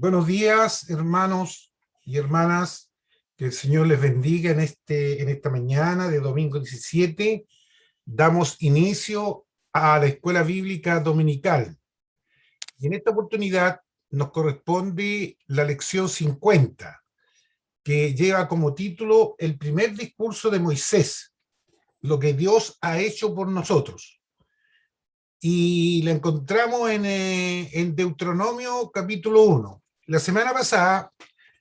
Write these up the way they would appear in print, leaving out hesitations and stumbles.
Buenos días, hermanos y hermanas. Que el Señor les bendiga en esta mañana de domingo 17. Damos inicio a la escuela bíblica dominical. Y en esta oportunidad nos corresponde la lección 50, que lleva como título el primer discurso de Moisés, lo que Dios ha hecho por nosotros. Y la encontramos en Deuteronomio capítulo 1. La semana pasada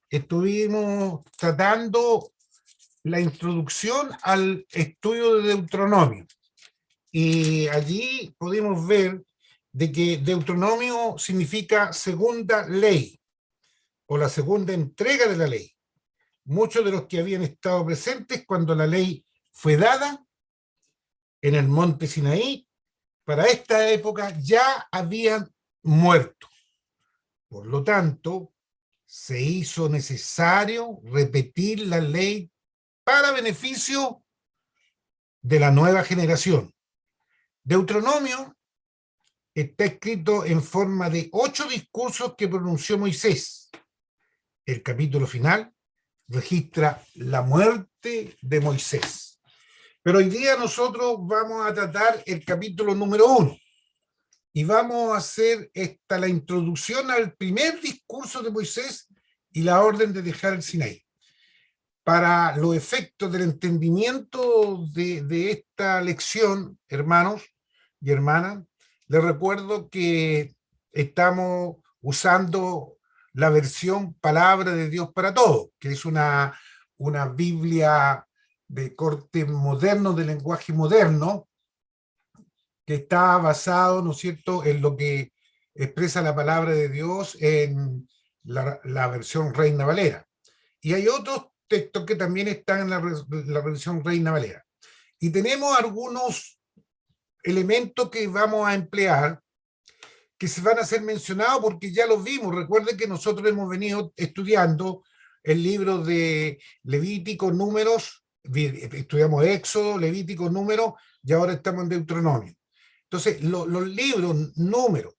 estuvimos tratando la introducción al estudio de Deuteronomio. Y allí pudimos ver de que Deuteronomio significa segunda ley o la segunda entrega de la ley. Muchos de los que habían estado presentes cuando la ley fue dada en el monte Sinaí, para esta época ya habían muerto. Por lo tanto, se hizo necesario repetir la ley para beneficio de la nueva generación. Deuteronomio está escrito en forma de 8 discursos que pronunció Moisés. El capítulo final registra la muerte de Moisés. Pero hoy día nosotros vamos a tratar el capítulo número 1 y vamos a hacer la introducción al primer discurso de Moisés y la orden de dejar el Sinaí. Para los efectos del entendimiento de esta lección, hermanos y hermanas, les recuerdo que estamos usando la versión Palabra de Dios para Todos, que es una Biblia de corte moderno, de lenguaje moderno, que está basado, ¿no es cierto?, en lo que expresa la palabra de Dios en la versión Reina Valera. Y hay otros textos que también están en la versión Reina Valera. Y tenemos algunos elementos que vamos a emplear que se van a ser mencionados porque ya los vimos. Recuerden que nosotros hemos venido estudiando el libro de Levítico, Números, estudiamos Éxodo, Levítico, Números, y ahora estamos en Deuteronomio. Entonces, los libros Números,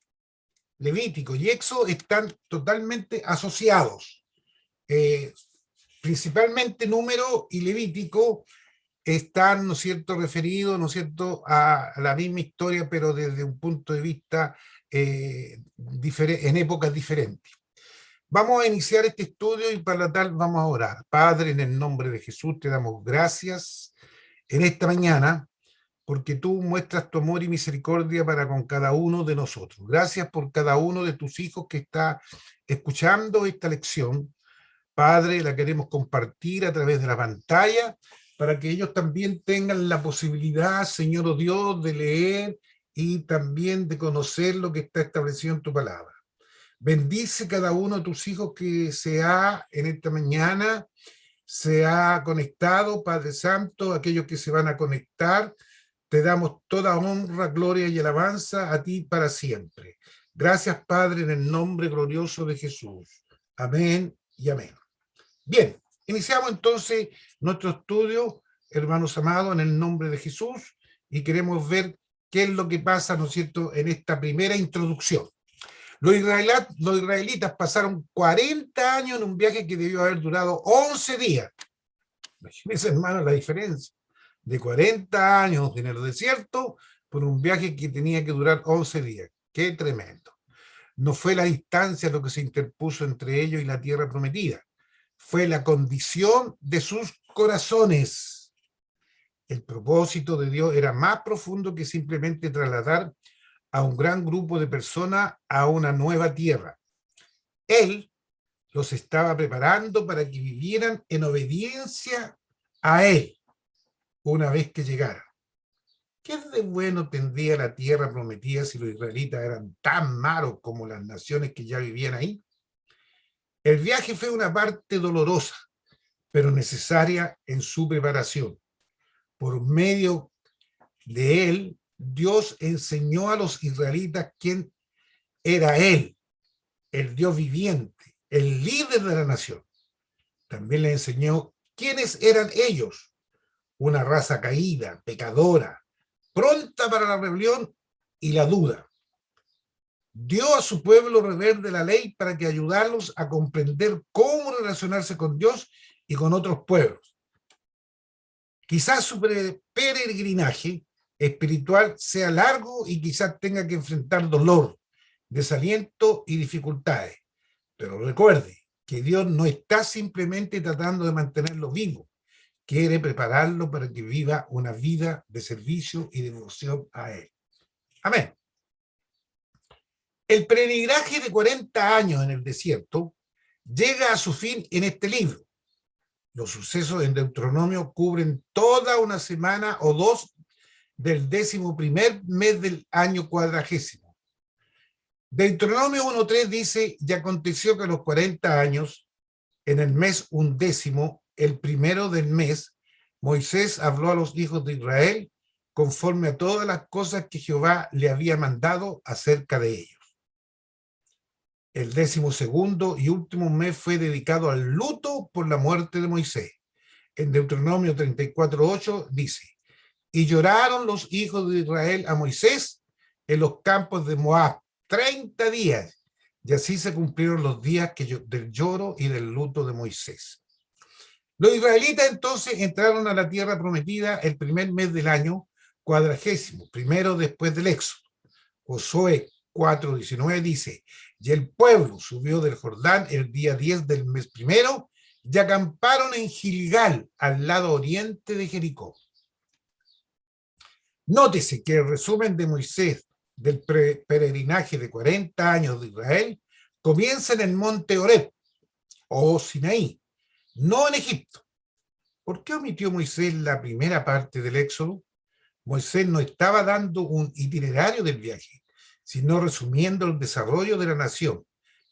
Levítico y Éxodo están totalmente asociados. Principalmente Número y Levítico están, ¿no es cierto?, referidos, ¿no es cierto?, a la misma historia, pero desde un punto de vista en épocas diferentes. Vamos a iniciar este estudio y para tal vamos a orar. Padre, en el nombre de Jesús te damos gracias en esta mañana, porque tú muestras tu amor y misericordia para con cada uno de nosotros. Gracias por cada uno de tus hijos que está escuchando esta lección. Padre, la queremos compartir a través de la pantalla para que ellos también tengan la posibilidad, Señor oh Dios, de leer y también de conocer lo que está establecido en tu palabra. Bendice cada uno de tus hijos que en esta mañana se ha conectado, Padre Santo, aquellos que se van a conectar. Te damos toda honra, gloria y alabanza a ti para siempre. Gracias, Padre, en el nombre glorioso de Jesús. Amén y amén. Bien, iniciamos entonces nuestro estudio, hermanos amados, en el nombre de Jesús, y queremos ver qué es lo que pasa, ¿no es cierto?, en esta primera introducción. Los israelitas pasaron 40 años en un viaje que debió haber durado 11 días. Imagínense, hermano, la diferencia de 40 años en el desierto por un viaje que tenía que durar 11 días. ¡Qué tremendo! No fue la distancia lo que se interpuso entre ellos y la tierra prometida. Fue la condición de sus corazones. El propósito de Dios era más profundo que simplemente trasladar a un gran grupo de personas a una nueva tierra. Él los estaba preparando para que vivieran en obediencia a Él una vez que llegara. ¿Qué de bueno tendría la tierra prometida si los israelitas eran tan malos como las naciones que ya vivían ahí? El viaje fue una parte dolorosa, pero necesaria en su preparación. Por medio de él, Dios enseñó a los israelitas quién era Él, el Dios viviente, el líder de la nación. También les enseñó quiénes eran ellos, una raza caída, pecadora, pronta para la rebelión y la duda. dio a su pueblo rebelde la ley para que ayudarlos a comprender cómo relacionarse con Dios y con otros pueblos. Quizás su peregrinaje espiritual sea largo y quizás tenga que enfrentar dolor, desaliento y dificultades. Pero recuerde que Dios no está simplemente tratando de mantenerlo vivo, quiere prepararlo para que viva una vida de servicio y devoción a Él. Amén. El peregrinaje de 40 años en el desierto llega a su fin en este libro. Los sucesos en Deuteronomio cubren toda una semana o dos del 11º mes del año cuadragésimo. Deuteronomio 1:3 dice: y aconteció que a los 40 años, en el mes 11º, el primero del mes, Moisés habló a los hijos de Israel conforme a todas las cosas que Jehová le había mandado acerca de ellos. El 12º y último mes fue dedicado al luto por la muerte de Moisés. En Deuteronomio 34:8 dice: y lloraron los hijos de Israel a Moisés en los campos de Moab 30 días, y así se cumplieron los días del lloro y del luto de Moisés. Los israelitas entonces entraron a la tierra prometida el primer mes del año cuadragésimo, primero después del Éxodo. Josué 4:19 dice: y el pueblo subió del Jordán el día 10 del mes primero y acamparon en Gilgal, al lado oriente de Jericó. Nótese que el resumen de Moisés del peregrinaje de 40 años de Israel comienza en el monte Horeb, o Sinaí, no en Egipto. ¿Por qué omitió Moisés la primera parte del Éxodo? Moisés no estaba dando un itinerario del viaje, sino resumiendo el desarrollo de la nación.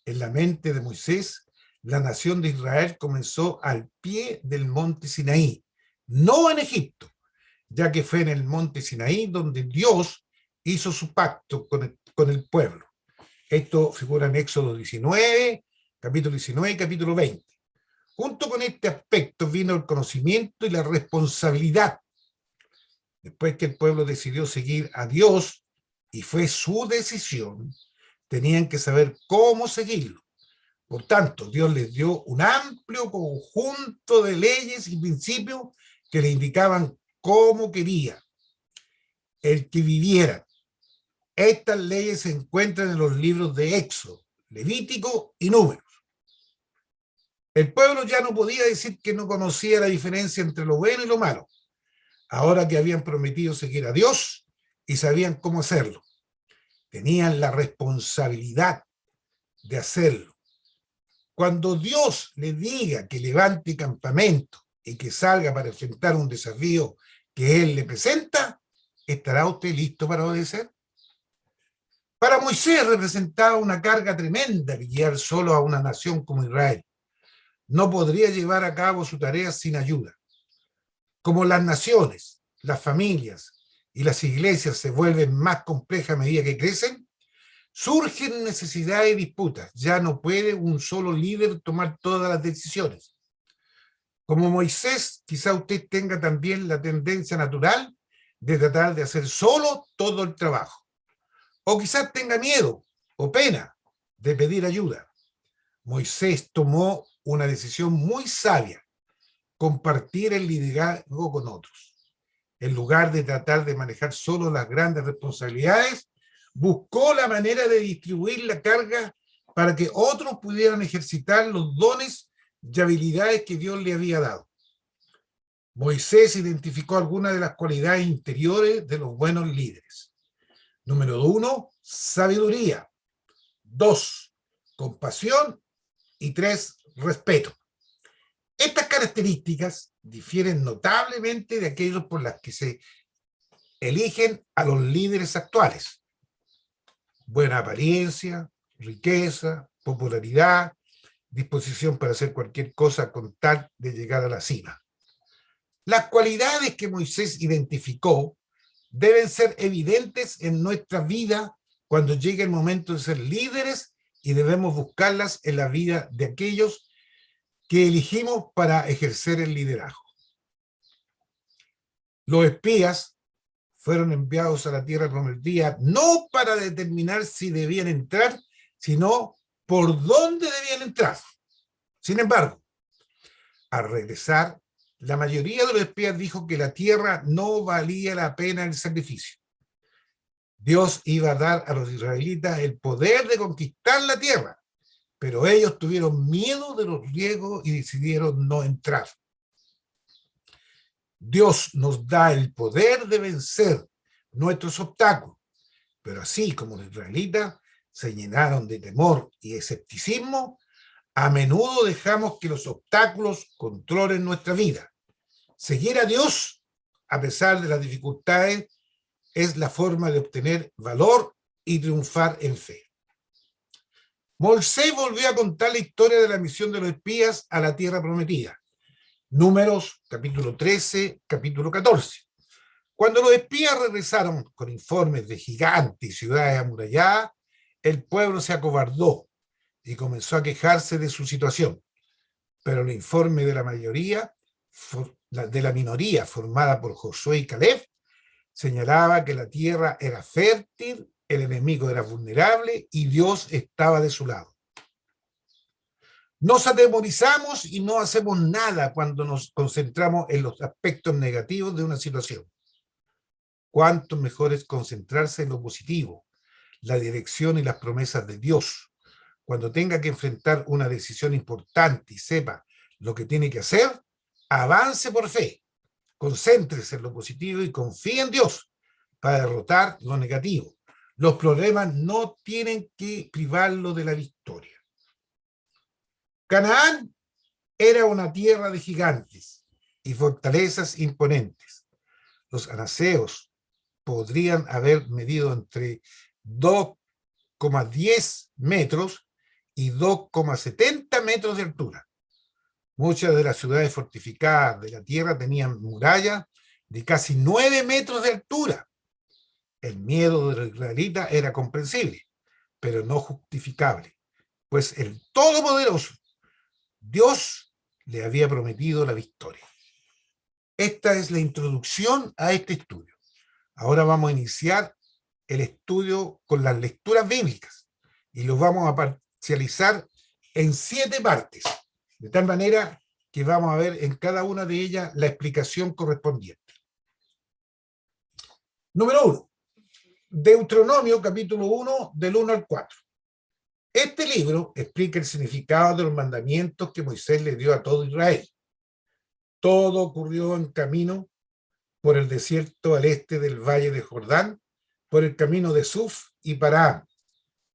En la mente de Moisés, la nación de Israel comenzó al pie del monte Sinaí, no en Egipto, ya que fue en el monte Sinaí donde Dios hizo su pacto con el pueblo. Esto figura en Éxodo 19, capítulo 19 y capítulo 20. Junto con este aspecto vino el conocimiento y la responsabilidad. Después que el pueblo decidió seguir a Dios, y fue su decisión, tenían que saber cómo seguirlo. Por tanto, Dios les dio un amplio conjunto de leyes y principios que le indicaban cómo quería el que vivieran. Estas leyes se encuentran en los libros de Éxodo, Levítico y Números. El pueblo ya no podía decir que no conocía la diferencia entre lo bueno y lo malo, ahora que habían prometido seguir a Dios y sabían cómo hacerlo. Tenían la responsabilidad de hacerlo. Cuando Dios le diga que levante campamento y que salga para enfrentar un desafío que Él le presenta, ¿estará usted listo para obedecer? Para Moisés representaba una carga tremenda guiar solo a una nación como Israel. No podría llevar a cabo su tarea sin ayuda. Como las naciones, las familias y las iglesias se vuelven más complejas a medida que crecen, surgen necesidades y disputas. Ya no puede un solo líder tomar todas las decisiones. Como Moisés, quizá usted tenga también la tendencia natural de tratar de hacer solo todo el trabajo. O quizás tenga miedo o pena de pedir ayuda. Moisés tomó una decisión muy sabia: compartir el liderazgo con otros. En lugar de tratar de manejar solo las grandes responsabilidades, buscó la manera de distribuir la carga para que otros pudieran ejercitar los dones y habilidades que Dios le había dado. Moisés identificó algunas de las cualidades interiores de los buenos líderes. Número 1, sabiduría. 2, compasión. Y 3, respeto. Estas características difieren notablemente de aquellos por las que se eligen a los líderes actuales. Buena apariencia, riqueza, popularidad, disposición para hacer cualquier cosa con tal de llegar a la cima. Las cualidades que Moisés identificó deben ser evidentes en nuestra vida cuando llegue el momento de ser líderes, y debemos buscarlas en la vida de aquellos que elegimos para ejercer el liderazgo. Los espías fueron enviados a la tierra prometida no para determinar si debían entrar, sino por dónde debían entrar. Sin embargo, al regresar, la mayoría de los espías dijo que la tierra no valía la pena el sacrificio. Dios iba a dar a los israelitas el poder de conquistar la tierra, pero ellos tuvieron miedo de los riesgos y decidieron no entrar. Dios nos da el poder de vencer nuestros obstáculos, pero así como los israelitas se llenaron de temor y escepticismo, a menudo dejamos que los obstáculos controlen nuestra vida. Seguir a Dios, a pesar de las dificultades, es la forma de obtener valor y triunfar en fe. Moisés volvió a contar la historia de la misión de los espías a la tierra prometida. Números, capítulo 13, capítulo 14. Cuando los espías regresaron con informes de gigantes y ciudades amuralladas, el pueblo se acobardó y comenzó a quejarse de su situación. Pero el informe de la minoría formada por Josué y Caleb señalaba que la tierra era fértil, el enemigo era vulnerable y Dios estaba de su lado. Nos atemorizamos y no hacemos nada cuando nos concentramos en los aspectos negativos de una situación. Cuánto mejor es concentrarse en lo positivo, la dirección y las promesas de Dios. Cuando tenga que enfrentar una decisión importante y sepa lo que tiene que hacer, avance por fe, concéntrese en lo positivo y confíe en Dios para derrotar lo negativo. Los problemas no tienen que privarlo de la victoria. Canaán era una tierra de gigantes y fortalezas imponentes. Los anaseos podrían haber medido entre 2,10 metros y 2,70 metros de altura. Muchas de las ciudades fortificadas de la tierra tenían murallas de casi 9 metros de altura. El miedo de los israelitas era comprensible, pero no justificable, pues el Todopoderoso, Dios, le había prometido la victoria. Esta es la introducción a este estudio. Ahora vamos a iniciar el estudio con las lecturas bíblicas y los vamos a parcializar en 7 partes, de tal manera que vamos a ver en cada una de ellas la explicación correspondiente. Número 1. Deuteronomio, capítulo 1, del 1 al 4. Este libro explica el significado de los mandamientos que Moisés le dio a todo Israel. Todo ocurrió en camino por el desierto al este del valle de Jordán, por el camino de Suf y Parán,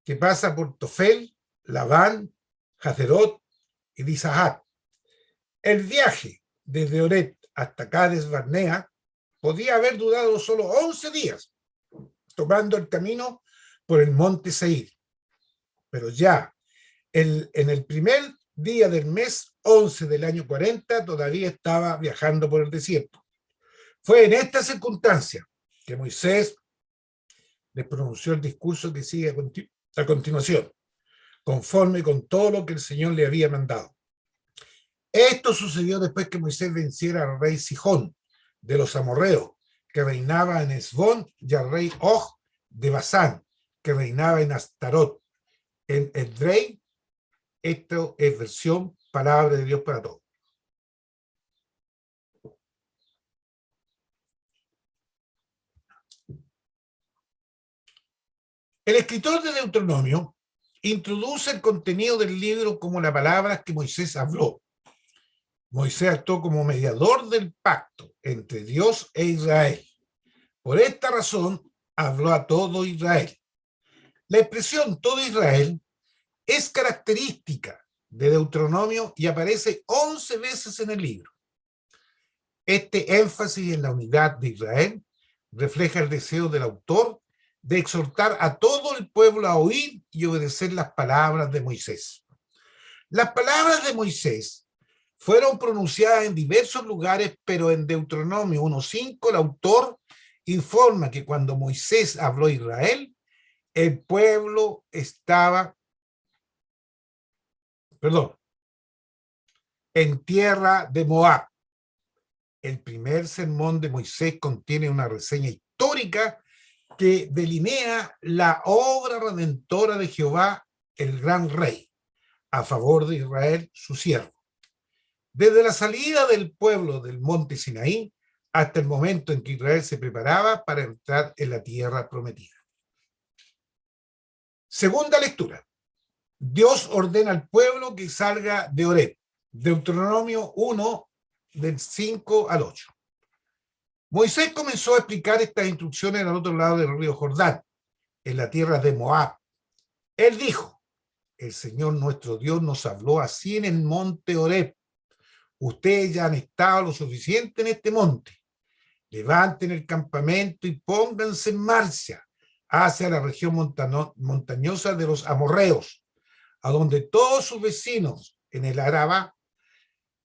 que pasa por Tofel, Labán, Hazerot y Disahat. El viaje desde Oret hasta Cades Barnea podía haber durado solo 11 días, tomando el camino por el monte Seir. Pero ya en el primer día del mes 11 del año 40 todavía estaba viajando por el desierto. Fue en esta circunstancia que Moisés les pronunció el discurso que sigue a continuación, conforme con todo lo que el Señor le había mandado. Esto sucedió después que Moisés venciera al rey Sihón de los amorreos, que reinaba en Esbón, y al rey Og de Basán, que reinaba en Astarot. En Edrei, esto es versión Palabra de Dios para todos. El escritor de Deuteronomio introduce el contenido del libro como las palabras que Moisés habló. Moisés actuó como mediador del pacto entre Dios e Israel. Por esta razón, habló a todo Israel. La expresión todo Israel es característica de Deuteronomio y aparece 11 veces en el libro. Este énfasis en la unidad de Israel refleja el deseo del autor de exhortar a todo el pueblo a oír y obedecer las palabras de Moisés. Las palabras de Moisés fueron pronunciadas en diversos lugares, pero en Deuteronomio 1:5 el autor informa que cuando Moisés habló a Israel, el pueblo estaba, en tierra de Moab. El primer sermón de Moisés contiene una reseña histórica histórica que delinea la obra redentora de Jehová, el gran rey, a favor de Israel, su siervo. Desde la salida del pueblo del monte Sinaí hasta el momento en que Israel se preparaba para entrar en la tierra prometida. Segunda lectura. Dios ordena al pueblo que salga de Horeb. Deuteronomio 1, del 5 al 8. Moisés comenzó a explicar estas instrucciones al otro lado del río Jordán, en la tierra de Moab. Él dijo: el Señor nuestro Dios nos habló así en el monte Horeb. Ustedes ya han estado lo suficiente en este monte. Levanten el campamento y pónganse en marcha hacia la región montañosa de los amorreos, a donde todos sus vecinos en el Araba,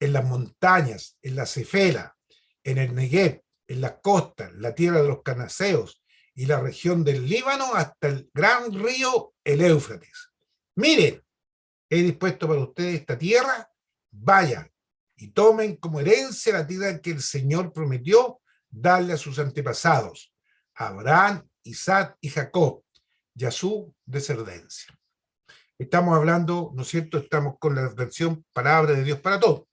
en las montañas, en la Cefela, en el Negev, en las costas, la tierra de los cananeos y la región del Líbano hasta el gran río, el Éufrates. Miren, he dispuesto para ustedes esta tierra, vayan y tomen como herencia la tierra que el Señor prometió darle a sus antepasados, Abraham, Isaac y Jacob, y a su descendencia. Estamos hablando, ¿no es cierto? Estamos con la versión Palabra de Dios para todos.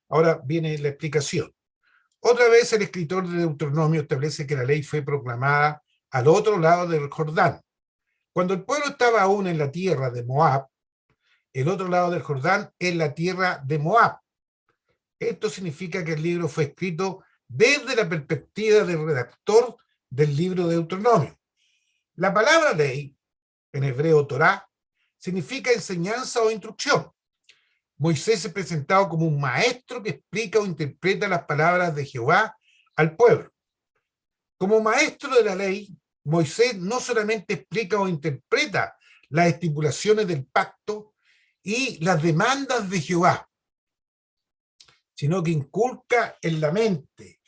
Ahora viene la explicación. Otra vez el escritor de Deuteronomio establece que la ley fue proclamada al otro lado del Jordán. Cuando el pueblo estaba aún en la tierra de Moab, el otro lado del Jordán es la tierra de Moab. Esto significa que el libro fue escrito desde la perspectiva del redactor del libro de Deuteronomio. La palabra ley, en hebreo Torá, significa enseñanza o instrucción. Moisés es presentado como un maestro que explica o interpreta las palabras de Jehová al pueblo. Como maestro de la ley, Moisés no solamente explica o interpreta las estipulaciones del pacto y las demandas de Jehová, sino que inculca en la mente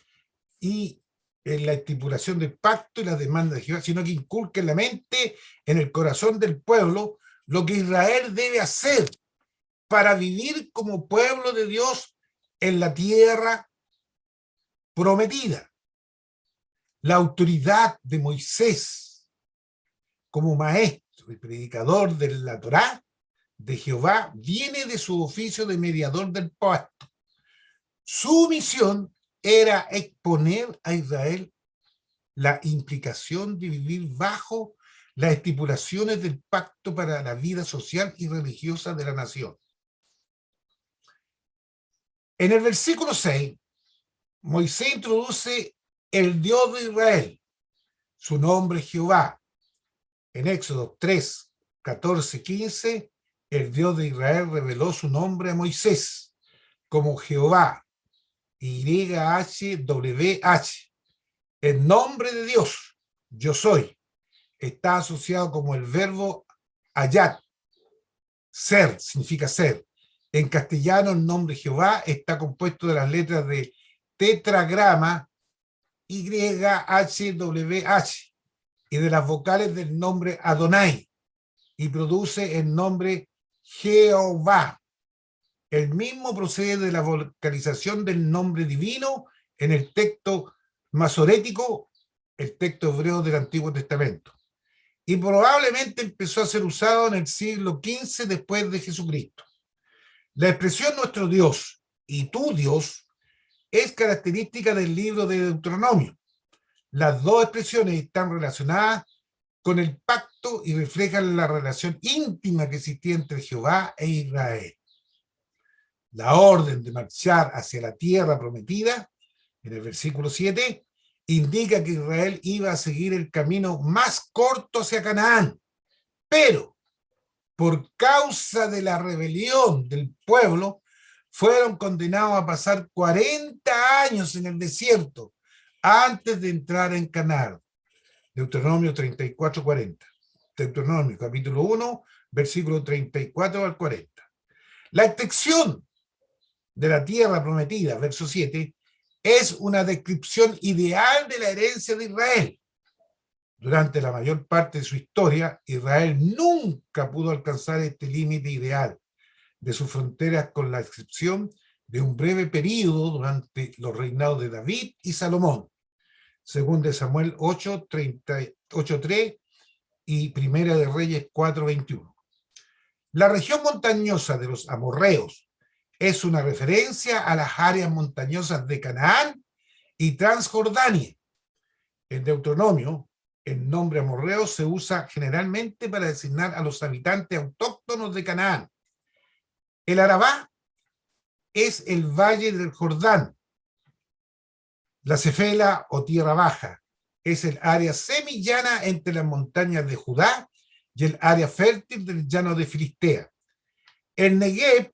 y en la estipulación del pacto y las demandas de Jehová, sino que inculca en la mente, en el corazón del pueblo, lo que Israel debe hacer para vivir como pueblo de Dios en la tierra prometida. La autoridad de Moisés como maestro y predicador de la Torá de Jehová viene de su oficio de mediador del pacto. Su misión era exponer a Israel la implicación de vivir bajo las estipulaciones del pacto para la vida social y religiosa de la nación. En el versículo 6, Moisés introduce el Dios de Israel, su nombre es Jehová. En Éxodo 3, 14, 15, el Dios de Israel reveló su nombre a Moisés como Jehová, YHWH. El nombre de Dios, yo soy, está asociado como el verbo ayat, ser, significa ser. En castellano el nombre Jehová está compuesto de las letras de tetragrama YHWH y de las vocales del nombre Adonai, y produce el nombre Jehová. El mismo procede de la vocalización del nombre divino en el texto masorético, el texto hebreo del Antiguo Testamento, y probablemente empezó a ser usado en el siglo XV después de Jesucristo. La expresión nuestro Dios y tu Dios es característica del libro de Deuteronomio. Las dos expresiones están relacionadas con el pacto y reflejan la relación íntima que existía entre Jehová e Israel. La orden de marchar hacia la tierra prometida, en el versículo 7, indica que Israel iba a seguir el camino más corto hacia Canaán, pero por causa de la rebelión del pueblo, fueron condenados a pasar 40 años en el desierto antes de entrar en Canaán. Deuteronomio 34, 40. Deuteronomio capítulo 1, versículo 34 al 40. La extensión de la tierra prometida, verso 7, es una descripción ideal de la herencia de Israel. Durante la mayor parte de su historia, Israel nunca pudo alcanzar este límite ideal de sus fronteras, con la excepción de un breve período durante los reinados de David y Salomón. según de Samuel 8:3 y Primera de Reyes 4:21. La región montañosa de los amorreos es una referencia a las áreas montañosas de Canaán y Transjordania. En Deuteronomio, el nombre amorreo se usa generalmente para designar a los habitantes autóctonos de Canaán. El Arabá es el valle del Jordán. La Cefela o tierra baja es el área semillana entre las montañas de Judá y el área fértil del llano de Filistea. El Negev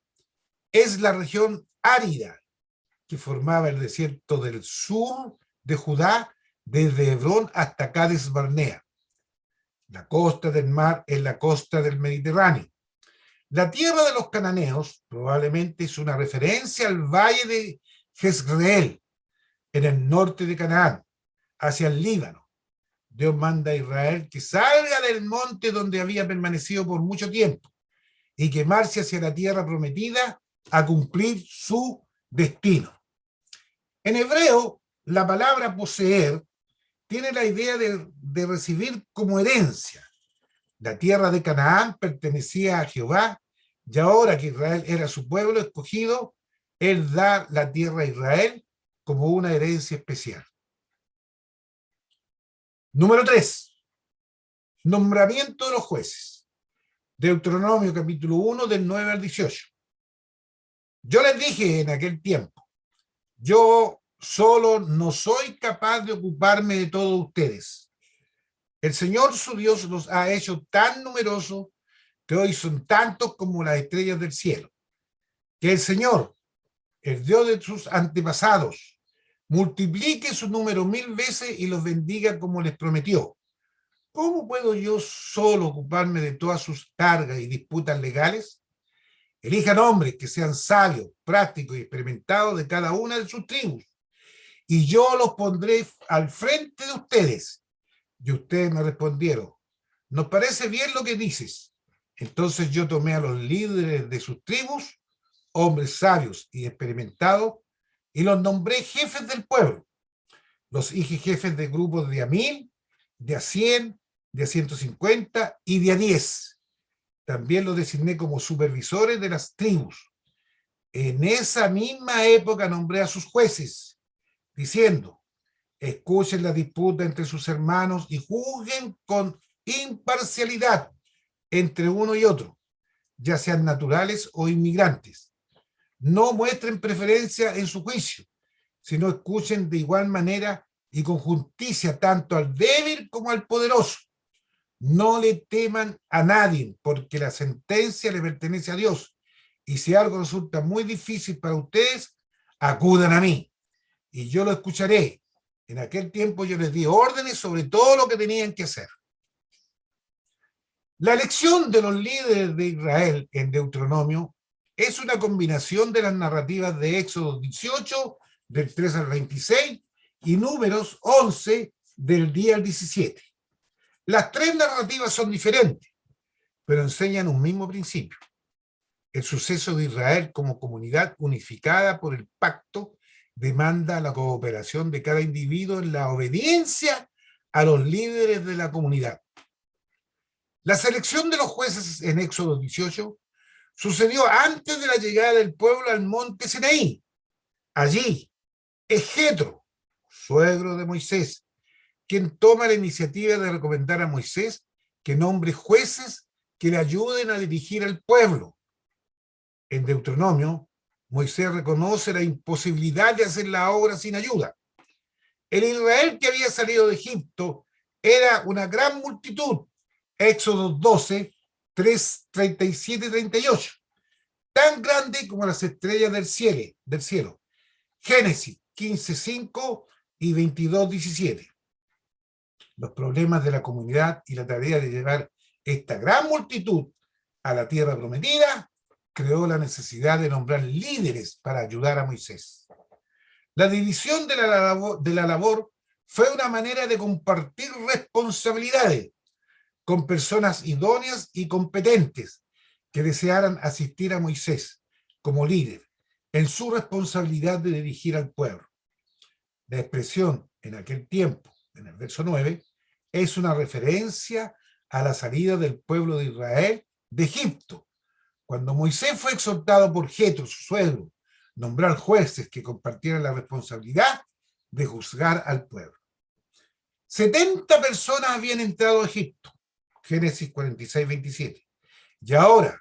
es la región árida que formaba el desierto del sur de Judá desde Hebrón hasta Cades Barnea. La costa del mar es la costa del Mediterráneo. La tierra de los cananeos probablemente es una referencia al valle de Jezreel, en el norte de Canaán, hacia el Líbano. Dios manda a Israel que salga del monte donde había permanecido por mucho tiempo y que marche hacia la tierra prometida a cumplir su destino. En hebreo, la palabra poseer tiene la idea de recibir como herencia. La tierra de Canaán pertenecía a Jehová y ahora que Israel era su pueblo escogido, él da la tierra a Israel como una herencia especial. Número 3. Nombramiento de los jueces. Deuteronomio capítulo 1 del 9 al 18. Yo les dije en aquel tiempo, yo solo no soy capaz de ocuparme de todos ustedes. El Señor su Dios los ha hecho tan numerosos que hoy son tantos como las estrellas del cielo. Que el Señor, el Dios de sus antepasados, multiplique su número 1000 veces y los bendiga como les prometió. ¿Cómo puedo yo solo ocuparme de todas sus cargas y disputas legales? Elijan hombres que sean sabios, prácticos y experimentados de cada una de sus tribus, y yo los pondré al frente de ustedes. Y ustedes me respondieron, ¿nos parece bien lo que dices? Entonces yo tomé a los líderes de sus tribus, hombres sabios y experimentados, y los nombré jefes del pueblo. Los hice jefes de grupos de a 1000, de a 100, de a 150 y de a 10. También los designé como supervisores de las tribus. En esa misma época nombré a sus jueces, diciendo, escuchen la disputa entre sus hermanos y juzguen con imparcialidad entre uno y otro, ya sean naturales o inmigrantes. No muestren preferencia en su juicio, sino escuchen de igual manera y con justicia tanto al débil como al poderoso. No le teman a nadie, porque la sentencia le pertenece a Dios. Y si algo resulta muy difícil para ustedes, acudan a mí, y yo lo escucharé. En aquel tiempo yo les di órdenes sobre todo lo que tenían que hacer. La elección de los líderes de Israel en Deuteronomio es una combinación de las narrativas de Éxodo 18, del 3 al 26, y Números 11, del 10 al 17. Las tres narrativas son diferentes, pero enseñan un mismo principio. El suceso de Israel como comunidad unificada por el pacto demanda la cooperación de cada individuo en la obediencia a los líderes de la comunidad. La selección de los jueces en Éxodo 18 sucedió antes de la llegada del pueblo al monte Sinaí. Allí es Jetro, suegro de Moisés, quien toma la iniciativa de recomendar a Moisés que nombre jueces que le ayuden a dirigir al pueblo. En Deuteronomio, Moisés reconoce la imposibilidad de hacer la obra sin ayuda. El Israel que había salido de Egipto era una gran multitud, Éxodo 12, 3, 37 y 38, tan grande como las estrellas del cielo. Génesis 15, 5 y 22, 17. Los problemas de la comunidad y la tarea de llevar esta gran multitud a la tierra prometida creó la necesidad de nombrar líderes para ayudar a Moisés. La división de la labor fue una manera de compartir responsabilidades con personas idóneas y competentes que desearan asistir a Moisés como líder en su responsabilidad de dirigir al pueblo. La expresión en aquel tiempo, en el verso 9, es una referencia a la salida del pueblo de Israel de Egipto. Cuando Moisés fue exhortado por Jetro, su suegro, nombrar jueces que compartieran la responsabilidad de juzgar al pueblo. 70 personas habían entrado a Egipto, Génesis 46, 27. Y ahora,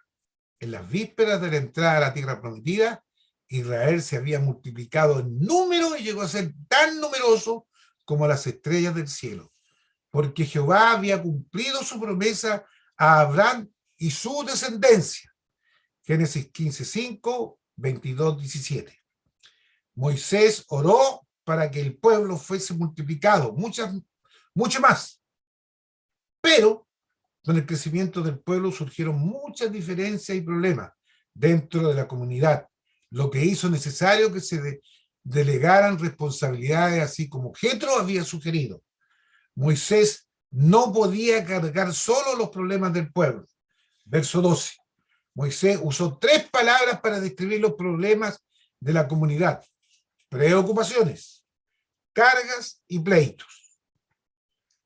en las vísperas de la entrada a la tierra prometida, Israel se había multiplicado en número y llegó a ser tan numeroso como las estrellas del cielo, porque Jehová había cumplido su promesa a Abraham y su descendencia. Génesis 15, 5, 22, 17. Moisés oró para que el pueblo fuese multiplicado, mucho más. Pero con el crecimiento del pueblo surgieron muchas diferencias y problemas dentro de la comunidad, lo que hizo necesario que se delegaran responsabilidades, así como Jetro había sugerido. Moisés no podía cargar solo los problemas del pueblo. Verso 12. Moisés usó 3 palabras para describir los problemas de la comunidad: preocupaciones, cargas y pleitos.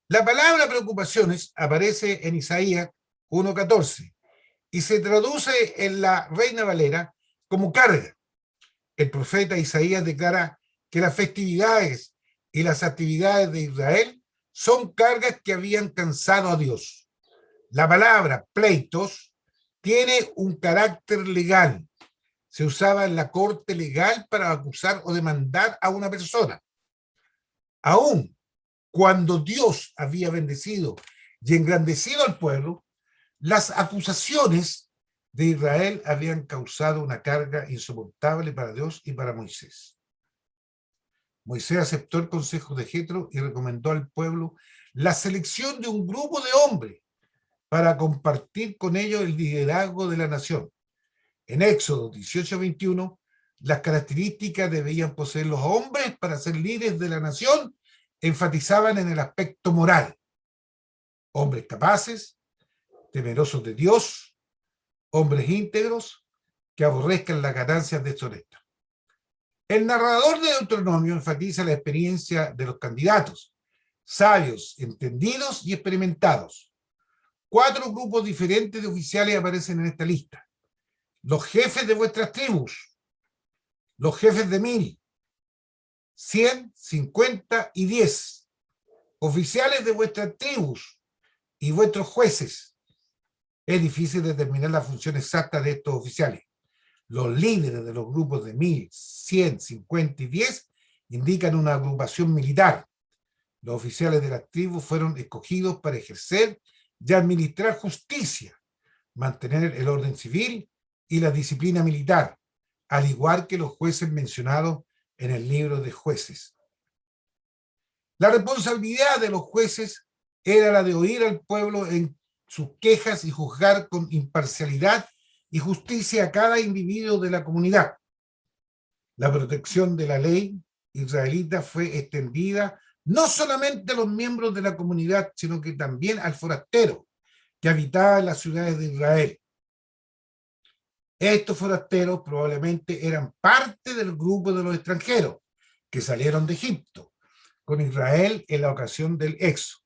La palabra preocupaciones aparece en Isaías 1:14 y se traduce en la Reina Valera como carga. El profeta Isaías declara que las festividades y las actividades de Israel son cargas que habían cansado a Dios. La palabra pleitos tiene un carácter legal. Se usaba en la corte legal para acusar o demandar a una persona. Aún cuando Dios había bendecido y engrandecido al pueblo, las acusaciones de Israel habían causado una carga insoportable para Dios y para Moisés. Moisés aceptó el consejo de Jetro y recomendó al pueblo la selección de un grupo de hombres para compartir con ellos el liderazgo de la nación. En Éxodo 18:21, las características debían poseer los hombres para ser líderes de la nación enfatizaban en el aspecto moral: hombres capaces, temerosos de Dios, hombres íntegros, que aborrezcan las ganancias deshonestas. El narrador de Deuteronomio enfatiza la experiencia de los candidatos, sabios, entendidos y experimentados. 4 grupos diferentes de oficiales aparecen en esta lista: los jefes de vuestras tribus, los jefes de 1000, 100, 50 y 10, oficiales de vuestras tribus y vuestros jueces. Es difícil determinar la función exacta de estos oficiales. Los líderes de los grupos de 1000, 100, 50 y 10 indican una agrupación militar. Los oficiales de las tribus fueron escogidos para ejercer y administrar justicia, mantener el orden civil y la disciplina militar, al igual que los jueces mencionados en el libro de Jueces. La responsabilidad de los jueces era la de oír al pueblo en sus quejas y juzgar con imparcialidad y justicia a cada individuo de la comunidad. La protección de la ley israelita fue extendida no solamente a los miembros de la comunidad, sino que también al forastero que habitaba en las ciudades de Israel. Estos forasteros probablemente eran parte del grupo de los extranjeros que salieron de Egipto con Israel en la ocasión del Éxodo.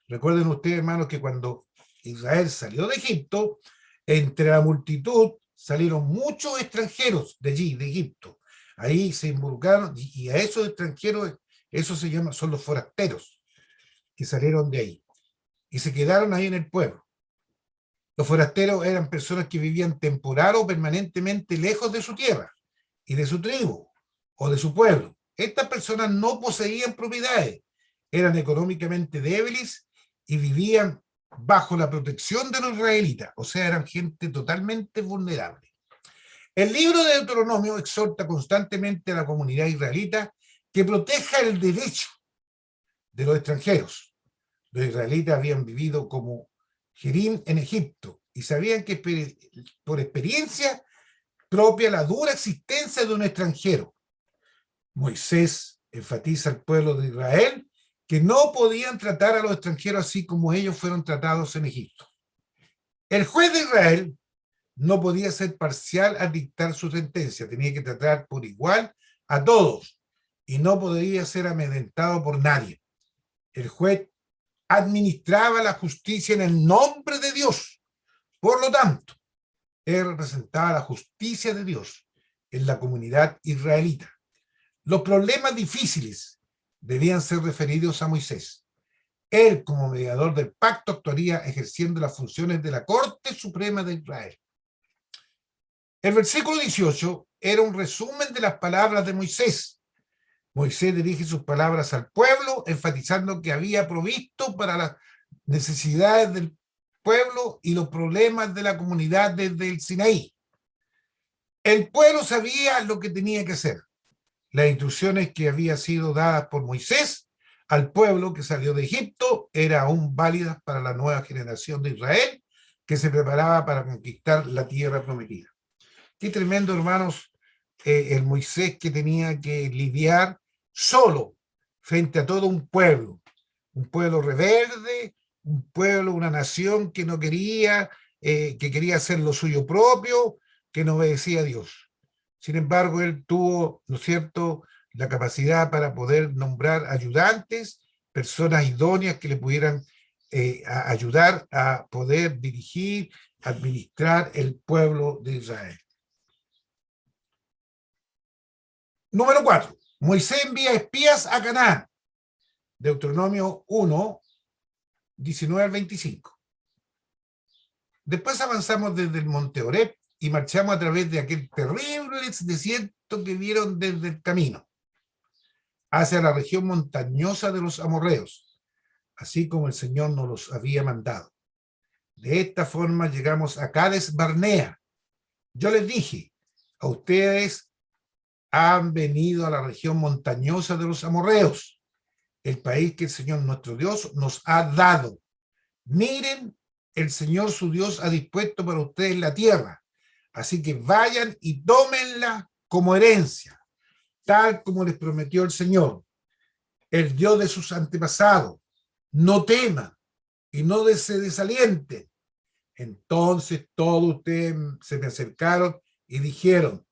Recuerden ustedes, hermanos, que cuando Israel salió de Egipto, entre la multitud salieron muchos extranjeros de allí, de Egipto. Ahí se involucraron y a esos extranjeros, eso se llama, son los forasteros que salieron de ahí y se quedaron ahí en el pueblo. Los forasteros eran personas que vivían temporal o permanentemente lejos de su tierra y de su tribu o de su pueblo. Estas personas no poseían propiedades, eran económicamente débiles y vivían bajo la protección de los israelitas, o sea, eran gente totalmente vulnerable. El libro de Deuteronomio exhorta constantemente a la comunidad israelita que proteja el derecho de los extranjeros. Los israelitas habían vivido como Gerim en Egipto y sabían que por experiencia propia la dura existencia de un extranjero. Moisés enfatiza al pueblo de Israel que no podían tratar a los extranjeros así como ellos fueron tratados en Egipto. El juez de Israel no podía ser parcial al dictar su sentencia, tenía que tratar por igual a todos, y no podría ser amedrentado por nadie. El juez administraba la justicia en el nombre de Dios. Por lo tanto, él representaba la justicia de Dios en la comunidad israelita. Los problemas difíciles debían ser referidos a Moisés. Él, como mediador del pacto, actuaría ejerciendo las funciones de la Corte Suprema de Israel. El versículo 18 era un resumen de las palabras de Moisés. Moisés dirige sus palabras al pueblo, enfatizando que había provisto para las necesidades del pueblo y los problemas de la comunidad desde el Sinaí. El pueblo sabía lo que tenía que hacer. Las instrucciones que habían sido dadas por Moisés al pueblo que salió de Egipto eran aún válidas para la nueva generación de Israel que se preparaba para conquistar la tierra prometida. Qué tremendo, hermanos, el Moisés que tenía que lidiar solo frente a todo un pueblo rebelde, un pueblo, una nación que no quería, que quería hacer lo suyo propio, que no obedecía a Dios. Sin embargo, él tuvo, ¿no es cierto?, la capacidad para poder nombrar ayudantes, personas idóneas que le pudieran ayudar a poder dirigir, administrar el pueblo de Israel. Número 4. Moisés envía espías a Canaán. Deuteronomio 1, 19 al 25. Después avanzamos desde el monte Horeb y marchamos a través de aquel terrible desierto que vieron desde el camino, hacia la región montañosa de los amorreos, así como el Señor nos los había mandado. De esta forma llegamos a Cades Barnea. Yo les dije, a ustedes han venido a la región montañosa de los amorreos, el país que el Señor nuestro Dios nos ha dado. Miren, el Señor su Dios ha dispuesto para ustedes la tierra, así que vayan y tómenla como herencia, tal como les prometió el Señor, el Dios de sus antepasados. No teman y no se desalienten. Entonces todos ustedes se me acercaron y dijeron,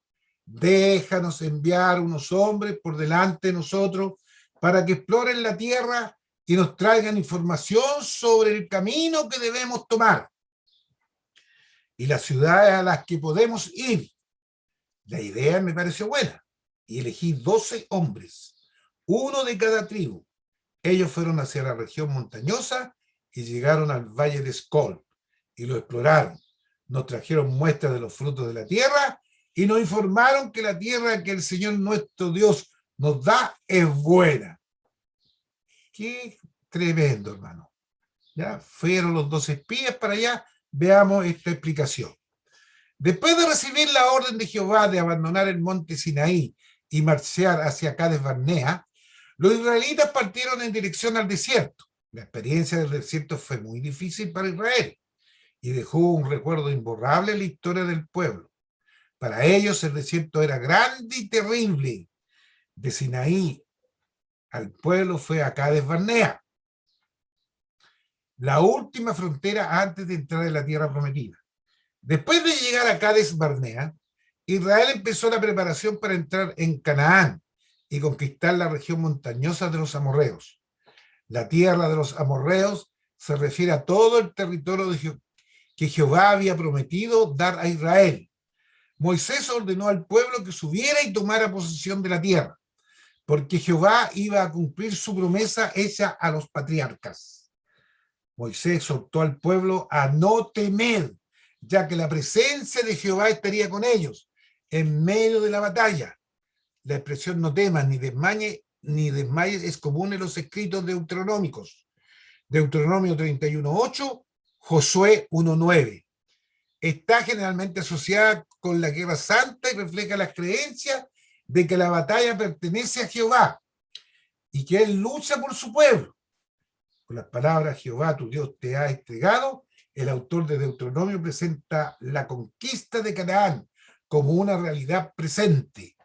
déjanos enviar unos hombres por delante de nosotros para que exploren la tierra y nos traigan información sobre el camino que debemos tomar y las ciudades a las que podemos ir. La idea me pareció buena y elegí 12 hombres, uno de cada tribu. Ellos fueron hacia la región montañosa y llegaron al valle de Escol y lo exploraron. Nos trajeron muestras de los frutos de la tierra y nos informaron que la tierra que el Señor nuestro Dios nos da es buena. Qué tremendo, hermano. ¿Ya? Fueron los 12 espías para allá. Veamos esta explicación. Después de recibir la orden de Jehová de abandonar el monte Sinaí y marchar hacia Cades Barnea, los israelitas partieron en dirección al desierto. La experiencia del desierto fue muy difícil para Israel y dejó un recuerdo imborrable en la historia del pueblo. Para ellos el desierto era grande y terrible. De Sinaí al pueblo fue a Cades Barnea, la última frontera antes de entrar en la tierra prometida. Después de llegar a Cades Barnea, Israel empezó la preparación para entrar en Canaán y conquistar la región montañosa de los amorreos. La tierra de los amorreos se refiere a todo el territorio que Jehová había prometido dar a Israel. Moisés ordenó al pueblo que subiera y tomara posesión de la tierra, porque Jehová iba a cumplir su promesa hecha a los patriarcas. Moisés exhortó al pueblo a no temer, ya que la presencia de Jehová estaría con ellos en medio de la batalla. La expresión no temas ni desmayes es común en los escritos deuteronómicos. Deuteronomio 31:8, Josué 1:9. Está generalmente asociada con la guerra santa y refleja las creencias de que la batalla pertenece a Jehová y que él lucha por su pueblo. Con las palabras Jehová tu Dios te ha entregado, el autor de Deuteronomio presenta la conquista de Canaán como una realidad presente,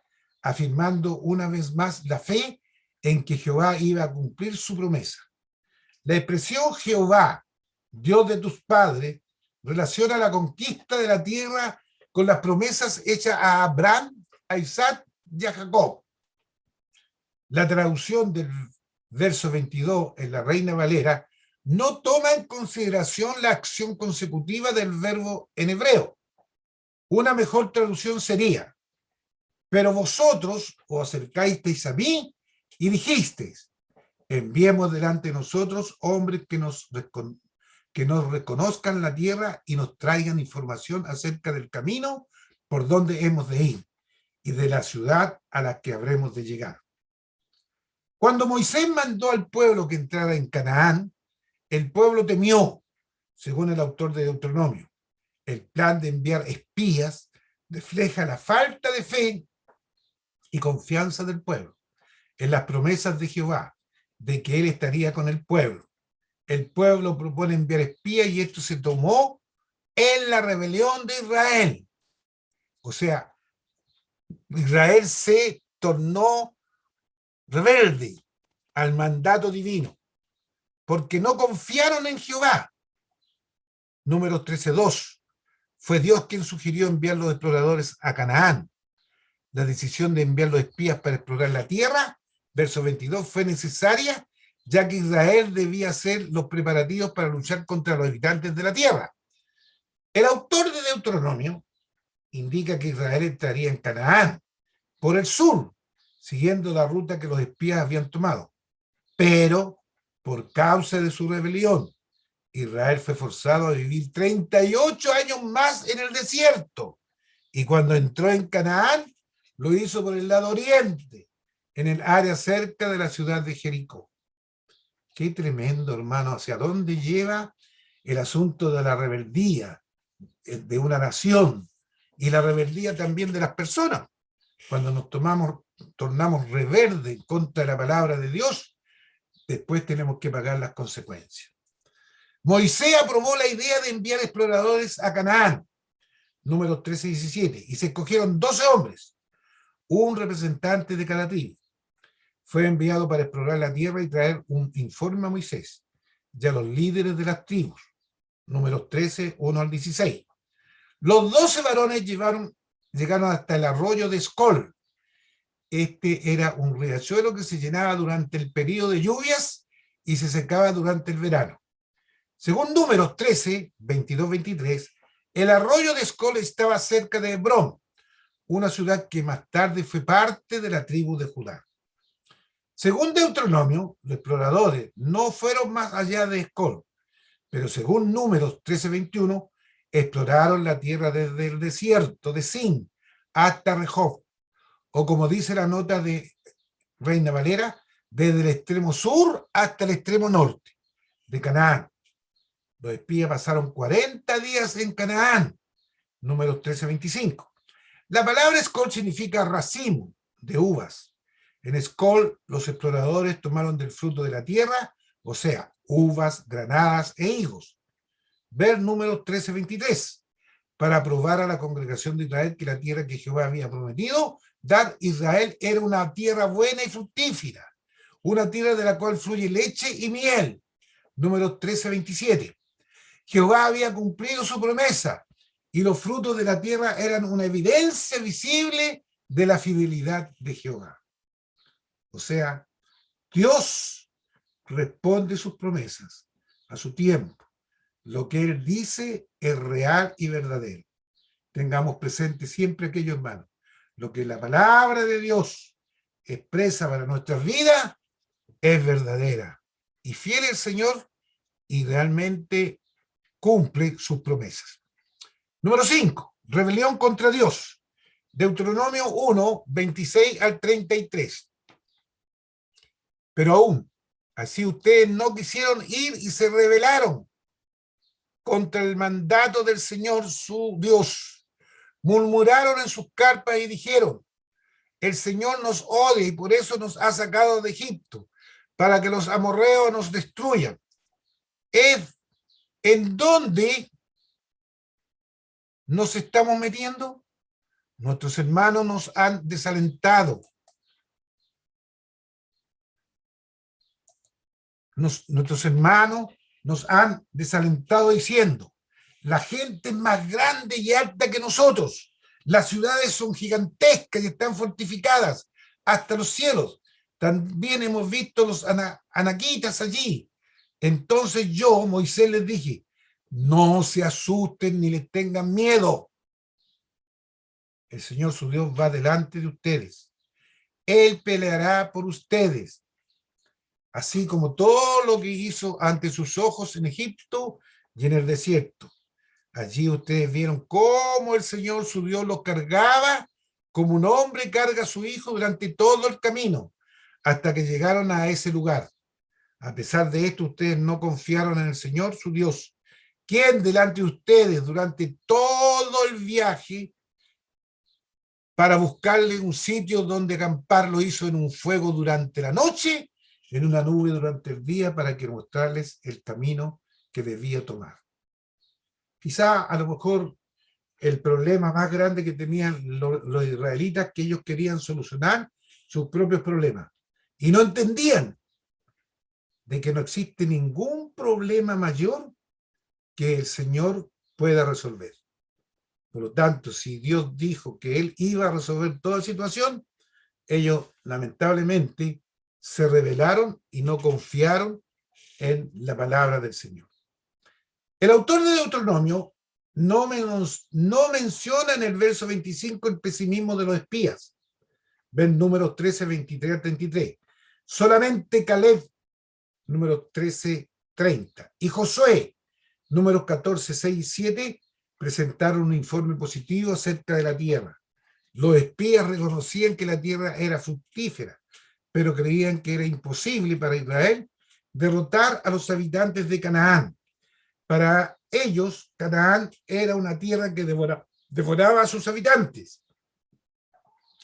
afirmando una vez más la fe en que Jehová iba a cumplir su promesa. La expresión Jehová, Dios de tus padres, relaciona la conquista de la tierra con las promesas hechas a Abraham, a Isaac y a Jacob. La traducción del verso 22 en la Reina Valera no toma en consideración la acción consecutiva del verbo en hebreo. Una mejor traducción sería: pero vosotros os acercasteis a mí y dijisteis, enviemos delante de nosotros hombres que nos reconozcan la tierra y nos traigan información acerca del camino por donde hemos de ir y de la ciudad a la que habremos de llegar. Cuando Moisés mandó al pueblo que entrara en Canaán, el pueblo temió, según el autor de Deuteronomio. El plan de enviar espías refleja la falta de fe y confianza del pueblo en las promesas de Jehová, de que él estaría con el pueblo. El pueblo propone enviar espías y esto se tomó en la rebelión de Israel. O sea, Israel se tornó rebelde al mandato divino porque no confiaron en Jehová. Números 13:2. Fue Dios quien sugirió enviar los exploradores a Canaán. La decisión de enviar los espías para explorar la tierra, verso 22, fue necesaria, ya que Israel debía hacer los preparativos para luchar contra los habitantes de la tierra. El autor de Deuteronomio indica que Israel entraría en Canaán por el sur, siguiendo la ruta que los espías habían tomado. Pero, por causa de su rebelión, Israel fue forzado a vivir 38 años más en el desierto. Y cuando entró en Canaán, lo hizo por el lado oriente, en el área cerca de la ciudad de Jericó. Qué tremendo, hermano, hacia dónde lleva el asunto de la rebeldía de una nación y la rebeldía también de las personas. Cuando nos tornamos rebeldes contra la palabra de Dios, después tenemos que pagar las consecuencias. Moisés aprobó la idea de enviar exploradores a Canaán, números 13 y 17, y se escogieron 12 hombres, un representante de cada tribu. Fue enviado para explorar la tierra y traer un informe a Moisés y a los líderes de las tribus, números 13, 1 al 16. Los 12 varones llegaron hasta el arroyo de Escol. Este era un riachuelo que se llenaba durante el periodo de lluvias y se secaba durante el verano. Según números 13, 22, 23, el arroyo de Escol estaba cerca de Hebrón, una ciudad que más tarde fue parte de la tribu de Judá. Según Deuteronomio, los exploradores no fueron más allá de Escol, pero según números 13, 21, exploraron la tierra desde el desierto de Sin hasta Rehob, o como dice la nota de Reina Valera, desde el extremo sur hasta el extremo norte de Canaán. Los espías pasaron 40 días en Canaán, números 13-25. La palabra Escol significa racimo de uvas. En Escol, los exploradores tomaron del fruto de la tierra, o sea, uvas, granadas e higos. Ver números 13-23, para probar a la congregación de Israel que la tierra que Jehová había prometido dar Israel era una tierra buena y fructífera, una tierra de la cual fluye leche y miel. Números 13-27. Jehová había cumplido su promesa y los frutos de la tierra eran una evidencia visible de la fidelidad de Jehová. O sea, Dios responde sus promesas a su tiempo. Lo que Él dice es real y verdadero. Tengamos presente siempre aquello, hermano. Lo que la palabra de Dios expresa para nuestras vidas es verdadera. Y fiel el Señor y realmente cumple sus promesas. Número 5. Rebelión contra Dios. Deuteronomio 1, 26 al 33. Pero aún, así ustedes no quisieron ir y se rebelaron contra el mandato del Señor su Dios. Murmuraron en sus carpas y dijeron, el Señor nos odia y por eso nos ha sacado de Egipto, para que los amorreos nos destruyan. Es en donde nos estamos metiendo. Nuestros hermanos nos han desalentado. Nuestros hermanos nos han desalentado diciendo, la gente es más grande y alta que nosotros. Las ciudades son gigantescas y están fortificadas hasta los cielos. también hemos visto los anaquitas allí. Entonces yo, Moisés, les dije, no se asusten ni les tengan miedo. El Señor su Dios va delante de ustedes. Él peleará por ustedes, así como todo lo que hizo ante sus ojos en Egipto y en el desierto. Allí ustedes vieron cómo el Señor su Dios los cargaba, como un hombre carga a su hijo durante todo el camino, hasta que llegaron a ese lugar. A pesar de esto, ustedes no confiaron en el Señor su Dios, quien delante de ustedes durante todo el viaje para buscarle un sitio donde acampar lo hizo en un fuego durante la noche, en una nube durante el día, para que mostrarles el camino que debía tomar. Quizá a lo mejor el problema más grande que tenían los israelitas, que ellos querían solucionar sus propios problemas y no entendían de que no existe ningún problema mayor que el Señor pueda resolver. Por lo tanto, si Dios dijo que Él iba a resolver toda situación, ellos lamentablemente se rebelaron y no confiaron en la palabra del Señor. El autor de Deuteronomio no menciona en el verso 25 el pesimismo de los espías. Ven números 13, 23 al 33. Solamente Caleb, números 13, 30. Y Josué, números 14, 6 y 7, presentaron un informe positivo acerca de la tierra. Los espías reconocían que la tierra era fructífera, pero creían que era imposible para Israel derrotar a los habitantes de Canaán. Para ellos, Canaán era una tierra que devoraba a sus habitantes.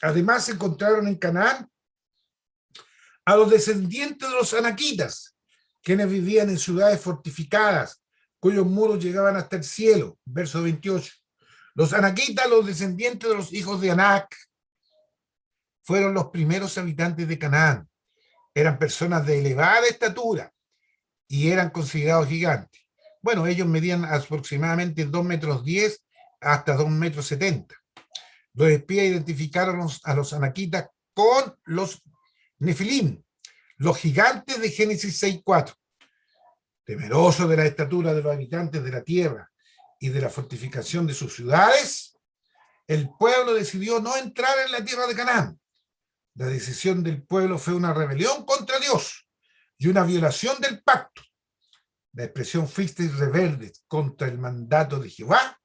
Además, encontraron en Canaán a los descendientes de los anaquitas, quienes vivían en ciudades fortificadas, cuyos muros llegaban hasta el cielo. Verso 28. Los anaquitas, los descendientes de los hijos de Anac, fueron los primeros habitantes de Canaán. Eran personas de elevada estatura y eran considerados gigantes. Bueno, ellos medían aproximadamente 2,10 metros hasta 2,70 metros. Los espías identificaron a los anaquitas con los nefilim, los gigantes de Génesis 6:4. Temerosos de la estatura de los habitantes de la tierra y de la fortificación de sus ciudades, el pueblo decidió no entrar en la tierra de Canaán. La decisión del pueblo fue una rebelión contra Dios y una violación del pacto. La expresión fuisteis rebeldes contra el mandato de Jehová,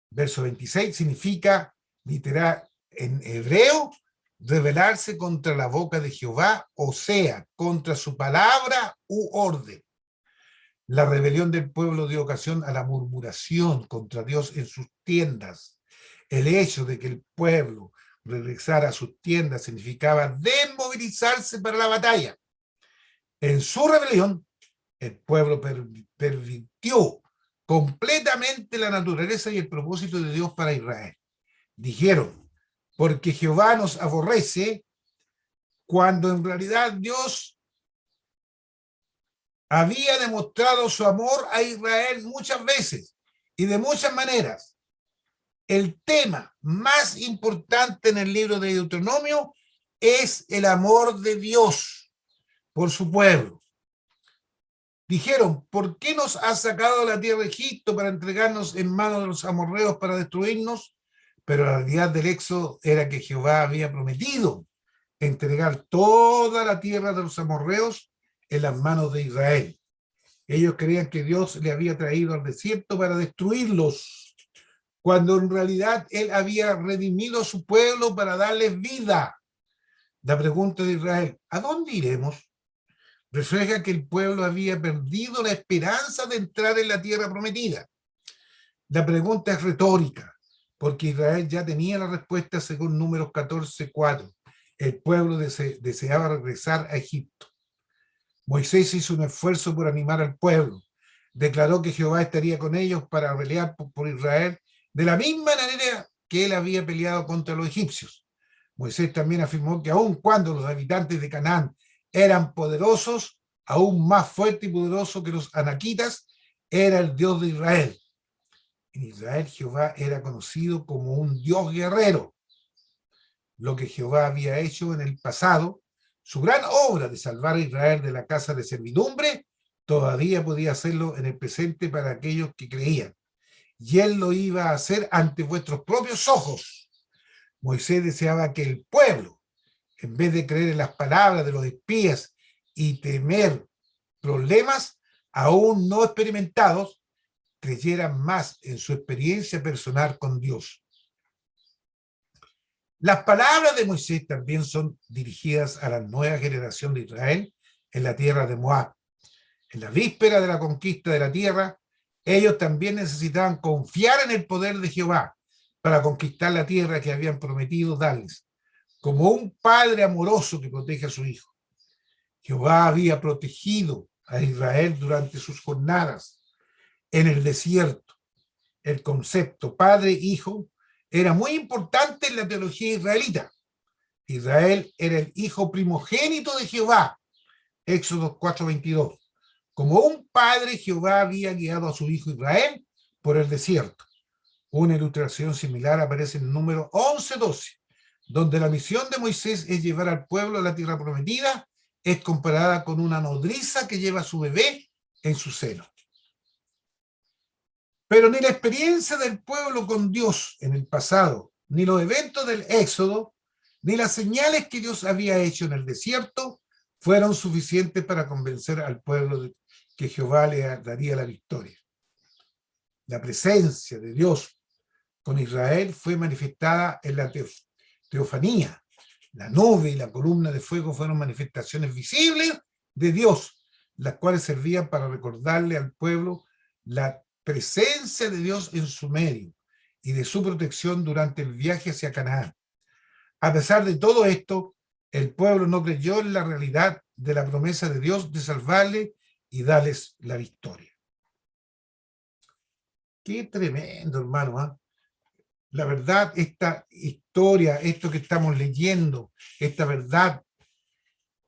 verso 26, significa literal en hebreo, rebelarse contra la boca de Jehová, o sea, contra su palabra u orden. La rebelión del pueblo dio ocasión a la murmuración contra Dios en sus tiendas. El hecho de que el pueblo regresara a sus tiendas significaba desmovilizarse para la batalla. En su rebelión, el pueblo pervirtió completamente la naturaleza y el propósito de Dios para Israel. Dijeron, porque Jehová nos aborrece, cuando en realidad Dios había demostrado su amor a Israel muchas veces y de muchas maneras. El tema más importante en el libro de Deuteronomio es el amor de Dios por su pueblo. Dijeron, ¿por qué nos has sacado de la tierra de Egipto para entregarnos en manos de los amorreos para destruirnos? Pero la realidad del éxodo era que Jehová había prometido entregar toda la tierra de los amorreos en las manos de Israel. Ellos creían que Dios le había traído al desierto para destruirlos, cuando en realidad Él había redimido a su pueblo para darles vida. La pregunta de Israel, ¿a dónde iremos?, refleja que el pueblo había perdido la esperanza de entrar en la tierra prometida. La pregunta es retórica, porque Israel ya tenía la respuesta según Números 14:4. El pueblo deseaba regresar a Egipto. Moisés hizo un esfuerzo por animar al pueblo. Declaró que Jehová estaría con ellos para pelear por Israel de la misma manera que él había peleado contra los egipcios. Moisés también afirmó que aun cuando los habitantes de Canaán eran poderosos, aún más fuerte y poderoso que los anaquitas, era el Dios de Israel. En Israel Jehová era conocido como un Dios guerrero. Lo que Jehová había hecho en el pasado su gran obra de salvar a Israel de la casa de servidumbre, todavía podía hacerlo en el presente para aquellos que creían. Y él lo iba a hacer ante vuestros propios ojos. Moisés deseaba que el pueblo, en vez de creer en las palabras de los espías y temer problemas aún no experimentados, creyeran más en su experiencia personal con Dios. Las palabras de Moisés también son dirigidas a la nueva generación de Israel en la tierra de Moab. En la víspera de la conquista de la tierra, ellos también necesitaban confiar en el poder de Jehová para conquistar la tierra que habían prometido darles, como un padre amoroso que protege a su hijo. Jehová había protegido a Israel durante sus jornadas en el desierto. El concepto padre-hijo era muy importante en la teología israelita. Israel era el hijo primogénito de Jehová, Éxodo 4:22. Como un padre, Jehová había guiado a su hijo Israel por el desierto. Una ilustración similar aparece en el número 11:12, donde la misión de Moisés es llevar al pueblo a la tierra prometida, es comparada con una nodriza que lleva a su bebé en su seno. Pero ni la experiencia del pueblo con Dios en el pasado, ni los eventos del Éxodo, ni las señales que Dios había hecho en el desierto fueron suficientes para convencer al pueblo de que Jehová le daría la victoria. La presencia de Dios con Israel fue manifestada en la teofanía. La nube y la columna de fuego fueron manifestaciones visibles de Dios, las cuales servían para recordarle al pueblo la presencia de Dios en su medio y de su protección durante el viaje hacia Canaán. A pesar de todo esto, el pueblo no creyó en la realidad de la promesa de Dios de salvarle y darles la victoria. Qué tremendo, hermano, ¿eh? La verdad, esta historia, esto que estamos leyendo, esta verdad,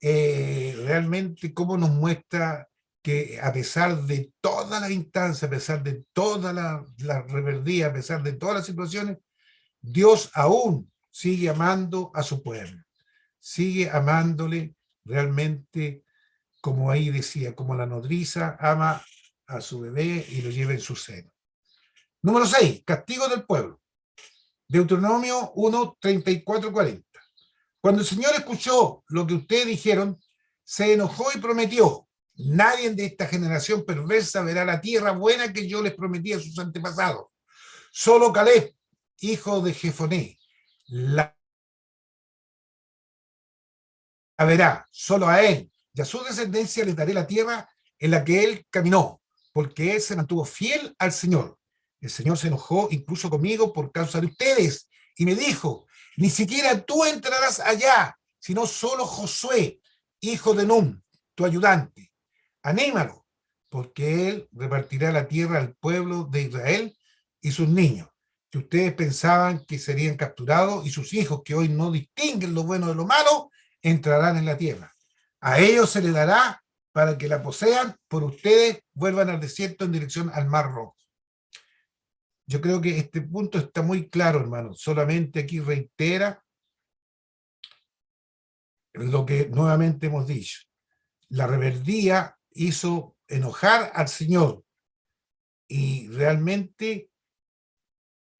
realmente cómo nos muestra que a pesar de toda la instancia, a pesar de toda la rebeldía, a pesar de todas las situaciones, Dios aún sigue amando a su pueblo, sigue amándole realmente, como ahí decía, como la nodriza ama a su bebé y lo lleva en su seno. Número 6, castigo del pueblo. Deuteronomio 1, 34, 40. Cuando el Señor escuchó lo que ustedes dijeron, se enojó y prometió: nadie de esta generación perversa verá la tierra buena que yo les prometí a sus antepasados. Solo Caleb, hijo de Jefoné, la verá. Solo a él y a su descendencia les daré la tierra en la que él caminó, porque él se mantuvo fiel al Señor. El Señor se enojó incluso conmigo por causa de ustedes y me dijo: ni siquiera tú entrarás allá, sino solo Josué, hijo de Nun, tu ayudante. Anímalo, porque él repartirá la tierra al pueblo de Israel y sus niños, que ustedes pensaban que serían capturados, y sus hijos, que hoy no distinguen lo bueno de lo malo, entrarán en la tierra. A ellos se les dará para que la posean, por ustedes vuelvan al desierto en dirección al Mar Rojo. Yo creo que este punto está muy claro, hermano. Solamente aquí reitera lo que nuevamente hemos dicho. La rebeldía hizo enojar al Señor, y realmente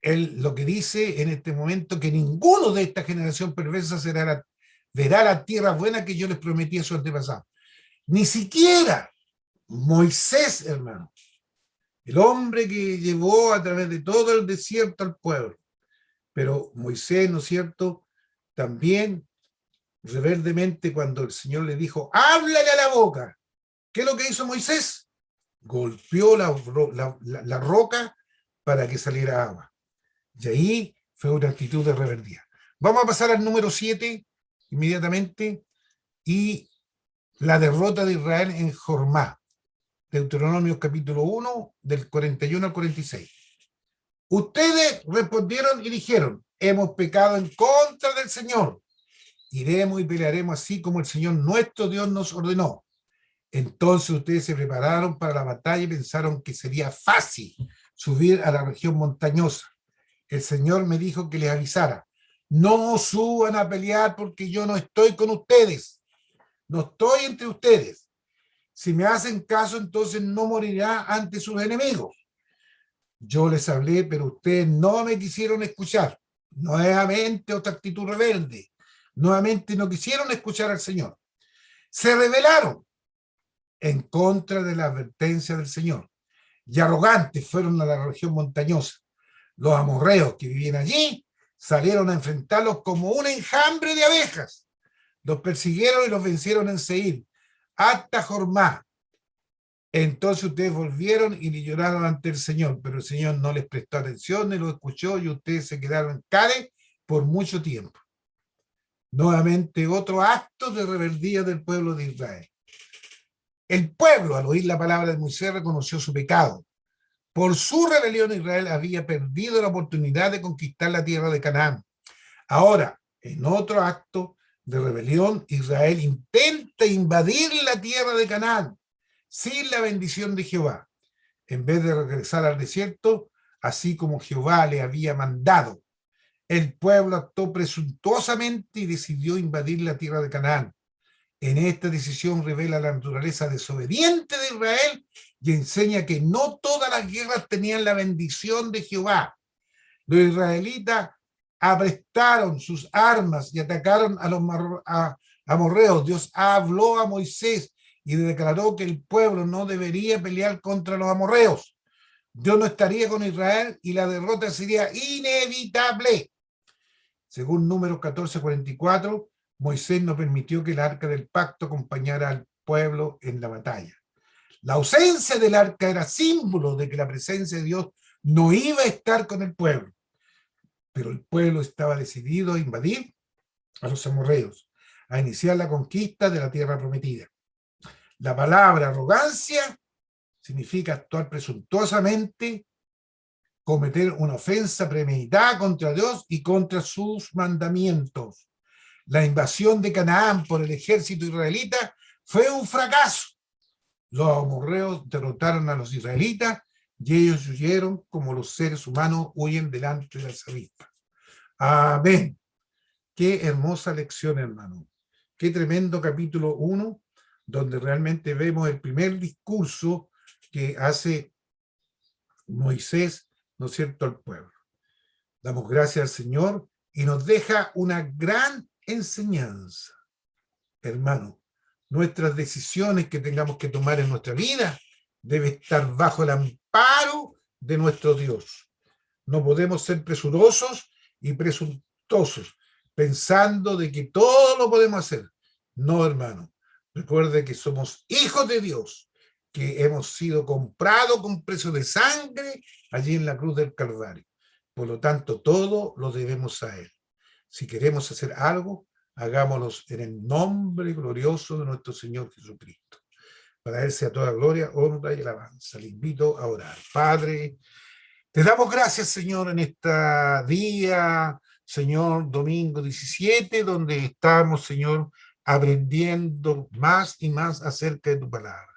él lo que dice en este momento, que ninguno de esta generación perversa verá la tierra buena que yo les prometí a sus antepasados. Ni siquiera Moisés, hermano, el hombre que llevó a través de todo el desierto al pueblo. Pero Moisés, ¿no es cierto?, también rebeldemente, cuando el Señor le dijo: háblale a la boca, ¿qué es lo que hizo Moisés? Golpeó la roca para que saliera agua. Y ahí fue una actitud de rebeldía. Vamos a pasar al número 7 inmediatamente, y la derrota de Israel en Jormá. Deuteronomio capítulo 1, del 41 al 46. Ustedes respondieron y dijeron: hemos pecado en contra del Señor. Iremos y pelearemos así como el Señor nuestro Dios nos ordenó. Entonces ustedes se prepararon para la batalla y pensaron que sería fácil subir a la región montañosa. El Señor me dijo que les avisara: no suban a pelear porque yo no estoy con ustedes. no estoy entre ustedes. Si me hacen caso, entonces no morirá ante sus enemigos. Yo les hablé, pero ustedes no me quisieron escuchar. Nuevamente otra actitud rebelde. Nuevamente no quisieron escuchar al Señor. Se rebelaron en contra de la advertencia del Señor. Y arrogantes fueron a la región montañosa. Los amorreos que vivían allí salieron a enfrentarlos como un enjambre de abejas. Los persiguieron y los vencieron en Seir, hasta Jormá. Entonces ustedes volvieron y le lloraron ante el Señor, pero el Señor no les prestó atención, ni los escuchó, y ustedes se quedaron en Cade por mucho tiempo. Nuevamente otro acto de rebeldía del pueblo de Israel. El pueblo, al oír la palabra de Moisés, reconoció su pecado. Por su rebelión, Israel había perdido la oportunidad de conquistar la tierra de Canaán. Ahora, en otro acto de rebelión, Israel intenta invadir la tierra de Canaán sin la bendición de Jehová, en vez de regresar al desierto, así como Jehová le había mandado. El pueblo actuó presuntuosamente y decidió invadir la tierra de Canaán. En esta decisión revela la naturaleza desobediente de Israel y enseña que no todas las guerras tenían la bendición de Jehová. Los israelitas aprestaron sus armas y atacaron a los amorreos. Dios habló a Moisés y declaró que el pueblo no debería pelear contra los amorreos. Dios no estaría con Israel y la derrota sería inevitable. Según Números 14:44, Moisés no permitió que el arca del pacto acompañara al pueblo en la batalla. La ausencia del arca era símbolo de que la presencia de Dios no iba a estar con el pueblo. Pero el pueblo estaba decidido a invadir a los amorreos, a iniciar la conquista de la tierra prometida. La palabra arrogancia significa actuar presuntuosamente, cometer una ofensa premeditada contra Dios y contra sus mandamientos. La invasión de Canaán por el ejército israelita fue un fracaso. Los amorreos derrotaron a los israelitas y ellos huyeron como los seres humanos huyen delante de las avispas. Amén. Qué hermosa lección, hermano. Qué tremendo capítulo 1, donde realmente vemos el primer discurso que hace Moisés, ¿no es cierto?, al pueblo. Damos gracias al Señor y nos deja una gran enseñanza. Hermano, nuestras decisiones que tengamos que tomar en nuestra vida deben estar bajo el amparo de nuestro Dios. No podemos ser presurosos y presuntuosos, pensando de que todo lo podemos hacer. No, hermano. Recuerde que somos hijos de Dios, que hemos sido comprados con precio de sangre allí en la cruz del Calvario. Por lo tanto, todo lo debemos a Él. Si queremos hacer algo, hagámoslo en el nombre glorioso de nuestro Señor Jesucristo. Para Él sea toda gloria, honra y alabanza. Le invito a orar. Padre, te damos gracias, Señor, en este día, Señor, domingo 17, donde estamos, Señor, aprendiendo más y más acerca de tu palabra.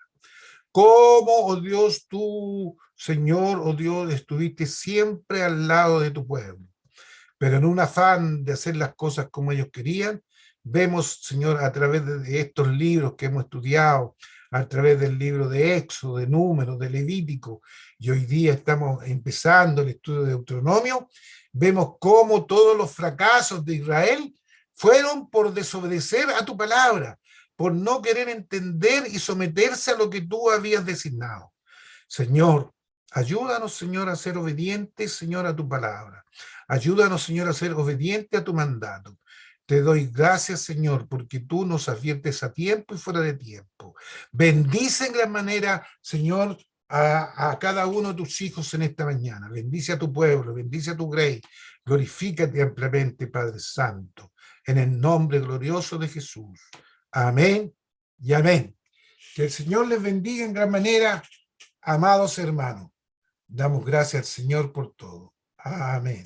Cómo, oh Dios, tú, Señor, oh Dios, estuviste siempre al lado de tu pueblo. Pero en un afán de hacer las cosas como ellos querían, vemos, Señor, a través de estos libros que hemos estudiado, a través del libro de Éxodo, de Números, de Levítico, y hoy día estamos empezando el estudio de Deuteronomio, vemos cómo todos los fracasos de Israel fueron por desobedecer a tu palabra, por no querer entender y someterse a lo que tú habías designado. Señor, ayúdanos, Señor, a ser obedientes, Señor, a tu palabra. Ayúdanos, Señor, a ser obedientes a tu mandato. Te doy gracias, Señor, porque tú nos adviertes a tiempo y fuera de tiempo. Bendice en gran manera, Señor, a cada uno de tus hijos en esta mañana. Bendice a tu pueblo, bendice a tu grey. Glorifícate ampliamente, Padre Santo, en el nombre glorioso de Jesús. Amén y amén. Que el Señor les bendiga en gran manera, amados hermanos. Damos gracias al Señor por todo. Amén.